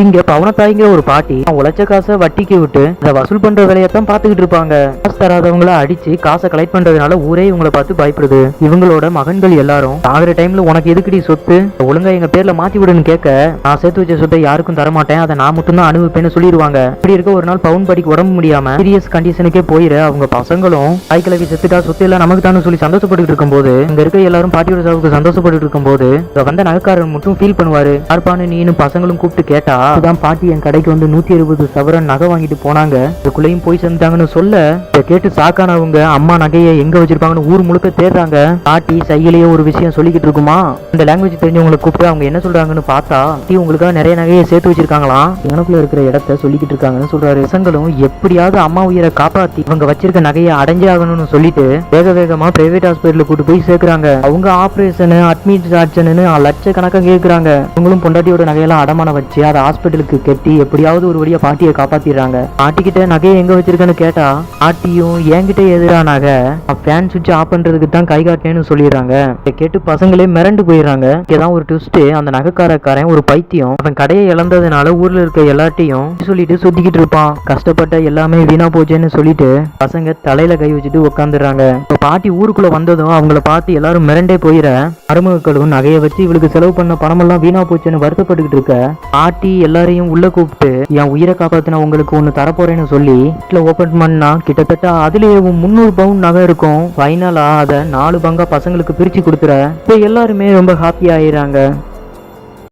இங்க பவனத்தாய்ங்கிற ஒரு பாட்டி உழைச்ச காசை வட்டிக்கு விட்டு அதை வசூல் பண்ற வேலையத்தான் பாத்துக்கிட்டு இருப்பாங்க. காசு தராதவங்கள அடிச்சு காசை கலெக்ட் பண்றதுனால ஊரே இவங்களை பார்த்து பயப்படுது. இவங்களோட மகன்கள் எல்லாரும் ஆகிற டைம்ல உனக்கு எதுக்குடி சொத்து, ஒழுங்கா எங்க பேர்ல மாத்தி விடுன்னு கேட்க, நான் சேர்த்து வச்ச சொத்தை யாருக்கும் தரமாட்டேன், அதை நான் மட்டும் தான் அனுபவிப்பேன்னு சொல்லிடுவாங்க. இப்படி இருக்க ஒரு நாள் பவுன் படிக்கு உடம்பு முடியாம சீரியஸ் கண்டிஷனுக்கே போயிரு. அவங்க பசங்களும் தாய் கிழவி செத்துட்டா சொத்து எல்லாம் நமக்கு தானு சொல்லி சந்தோஷப்பட்டு இருக்கும் போது, இங்க இருக்க எல்லாரும் பாட்டியோட சாவுக்கு சந்தோஷப்பட்டு இருக்கும் போது வந்த நகைக்காரன் மட்டும் ஃபீல் பண்ணுவாரு. யார்பானு நீனு பசங்களும் கூப்பிட்டு கேட்டா, அதுதான் பாட்டி என் கடைக்கு வந்து 120 சவரன் நகை வாங்கிட்டு போனாங்க, இதுக்குள்ளேயும் போய் சேர்ந்தாங்கன்னு சொல்ல, இதை கேட்டு சாக்கானவங்க அம்மா நகையை எங்க வச்சிருப்பாங்கன்னு ஊர் முழுக்க தேடுறாங்க. பாட்டி சையிலேயே ஒரு விஷயம் சொல்லிக்கிட்டு இருக்குமா. இந்த லாங்குவேஜ் தெரிஞ்சவங்களை கூப்பிட்டு அவங்க என்ன சொல்றாங்கன்னு பார்த்தா, உங்களுக்காக நிறைய நகையை சேர்த்து வச்சிருக்காங்களாம், எனக்குள்ள இருக்கிற இடத்த சொல்லிக்கிட்டு இருக்காங்கன்னு சொல்றாரு. பசங்களும் எப்படியாவது அம்மா உயிரை காப்பாத்தி இவங்க வச்சிருக்க நகையை அடைஞ்சே ஆகணும்னு சொல்லிட்டு வேக வேகமா பிரைவேட் ஹாஸ்பிட்டல் கூட்டு போய் சேர்க்கிறாங்க. அவங்க ஆபரேஷன் அட்மிட் ஆச்சுன்னு லட்சக்கணக்காக கேட்கிறாங்க. இவங்களும் பொண்டாட்டியோட நகையெல்லாம் அடமான வச்சு அதை ஹாஸ்பிட்டலுக்கு கட்டி எப்படியாவது ஒரு வழியா பாட்டியை காப்பாத்திடுறாங்க. பாட்டிக்கிட்ட நகையை எங்க வச்சிருக்கேன்னு கேட்டா, பாட்டியும் என்கிட்ட எதிரா நகை ஃபேன் சுவிட்ச் ஆஃப் பண்றதுக்கு தான் கை காட்டினேன்னு சொல்லிடுறாங்க. இதை கேட்டு பசங்களே மிரண்டு போயிடுறாங்க. இதான் ஒரு ட்விஸ்ட், அந்த நகைக்காரக்காரன் ஒரு பைத்தியம். அவன் கடையை இழந்ததுனால ஊர்ல இருக்க எல்லாத்தையும் சொல்லிட்டு சுத்திக்கிட்டு இருப்பான். கஷ்டப்பட்ட எல்லாமே வீணா போச்சேன்னு சொல்லிட்டு பசங்க தலையில கை வச்சுட்டு உட்காந்துடுறாங்க. பாட்டி ஊருக்குள்ள வந்ததும் அவங்கள பார்த்து எல்லாரும் மிரண்டே போயிட, மருமகளும் நகையை வச்சு இவளுக்கு செலவு பண்ண பணமெல்லாம் வீணா போச்சுன்னு வருத்தப்பட்டுக்கிட்டு இருக்க, பாட்டி எல்லாரையும் உள்ள கூப்பிட்டு என் உயிரை காப்பாத்தின உங்களுக்கு ஒண்ணு தரப்போறேன்னு சொல்லி ஓபன் பண்ணா கிட்டத்தட்ட அதுலயே 300 பவுன் நகை இருக்கும். ஃபைனலா அதை 4 பங்கா பசங்களுக்கு பிரிச்சு கொடுத்துற. இப்ப எல்லாருமே ரொம்ப ஹாப்பி ஆயிடுறாங்க.